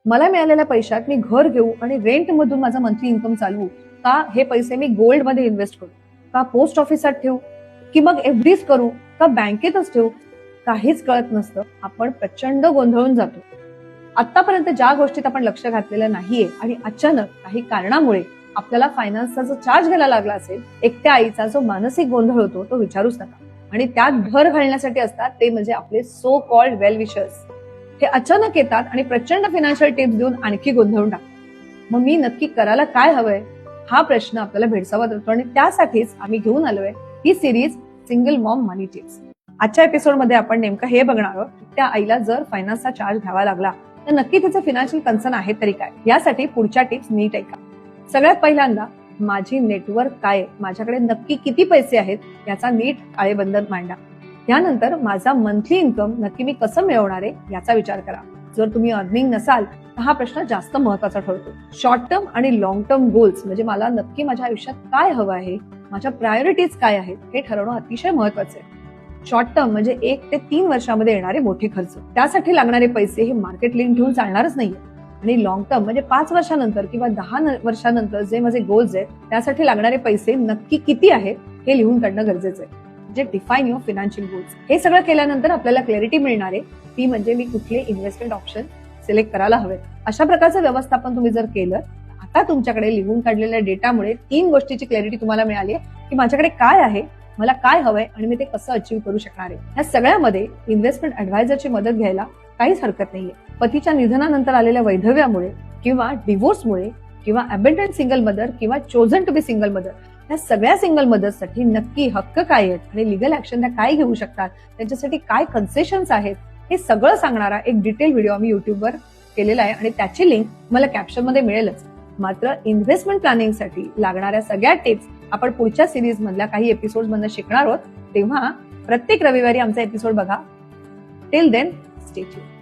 मला मिळालेल्या पैशात मी घर घेऊ आणि रेंट मधून माझा मंथली इन्कम चालवू, का हे पैसे मी गोल्ड मध्ये इन्व्हेस्ट करू, का पोस्ट ऑफिसात ठेवू, की मग एफडीज करू, का बँकेतच ठेवू, काहीच कळत नसतं. आपण प्रचंड गोंधळून जातो. आतापर्यंत ज्या गोष्टीत आपण लक्ष घातलेलं नाहीये आणि अचानक काही कारणामुळे आपल्याला फायनान्सचा जो चार्ज घ्यायला लागला असेल, एकट्या आईचा जो मानसिक गोंधळ होतो तो विचारूच नका. आणि त्यात भर घालण्यासाठी असतात ते म्हणजे आपले सो कॉल्ड वेल विशर्स. हे अचानक येतात आणि प्रचंड फायनान्शियल टिप्स देऊन आणखी गोंधळून टाकतात. मग मी नक्की करायला काय हवंय हा प्रश्न आपल्याला भेडसावत होतो आणि त्यासाठीच आम्ही घेऊन आलोय ही सिरीज सिंगल मॉम मनी टिप्स. आजच्या एपिसोडमध्ये आपण नेमकं हे बघणार आहोत, त्या आईला जर फायनान्सचा चार्ज घ्यावा लागला तर नक्की त्याचे फायनान्शियल कन्सर्न आहेत तरी काय. यासाठी पुढच्या टिप्स नीट ऐका. सगळ्यात पहिल्यांदा माझी नेटवर्क काय, माझ्याकडे नक्की किती पैसे आहेत याचा नीट ताळेबंद मांडा. यानंतर माझा मंथली इन्कम नक्की मी कसं मिळवणार आहे याचा विचार करा. जर तुम्ही अर्निंग नसाल तर हा प्रश्न जास्त महत्वाचा ठरतो. शॉर्ट टर्म आणि लॉंग टर्म गोल्स म्हणजे मला नक्की माझ्या आयुष्यात काय हवं आहे, माझ्या प्रायोरिटीज काय आहेत हे ठरवणं अतिशय महत्वाचं आहे. शॉर्ट टर्म म्हणजे 1 ते 3 वर्षामध्ये येणारे मोठे खर्च, त्यासाठी लागणारे पैसे हे मार्केट लिंक ठेवून चालणारच नाहीये. आणि लॉंग टर्म म्हणजे 5 वर्षानंतर किंवा 10 वर्षानंतर जे माझे गोल्स आहेत त्यासाठी लागणारे पैसे नक्की किती आहेत हे लिहून काढणं गरजेचं आहे. म्हणजे डिफाईन युअर फायनान्शियल गोल्स. हे सगळं केल्यानंतर आपल्याला क्लॅरिटी मिळणार आहे ती म्हणजे मी कुठले इन्व्हेस्टमेंट ऑप्शन सिलेक्ट करायला हवेत. अशा प्रकारचं व्यवस्थापन तुम्ही जर केलं, आता तुमच्याकडे लिहून काढलेल्या डेटामुळे 3 गोष्टीची क्लॅरिटी तुम्हाला मिळाली आहे की माझ्याकडे काय आहे, मला काय हवंय आणि मी ते कसं अचीव्ह करू शकणार आहे. या सगळ्यामध्ये इन्व्हेस्टमेंट ऍडवायझरची मदत घ्यायला काहीच हरकत नाहीये. पतीच्या निधनानंतर आलेल्या वैधव्यामुळे किंवा डिवोर्समुळे किंवा अबंडंट सिंगल मदर किंवा chosen to be single mother, या सगळ्या सिंगल मदर्ससाठी नक्की हक्क काय आहेत आणि लिगल ऍक्शन त्या काय घेऊ शकतात, त्यांच्यासाठी काय कन्सेशन्स आहेत, हे सगळं सांगणारा एक डिटेल व्हिडिओ आम्ही युट्यूबवर केलेला आहे आणि त्याची लिंक मला कॅप्शन मध्ये मिळेलच. मात्र इन्व्हेस्टमेंट प्लॅनिंगसाठी लागणाऱ्या सगळ्या टिप्स आपण पुढच्या सिरीज मधल्या काही एपिसोड मधून शिकणार आहोत. तेव्हा प्रत्येक रविवारी आमचा एपिसोड बघा. Till then stay tuned.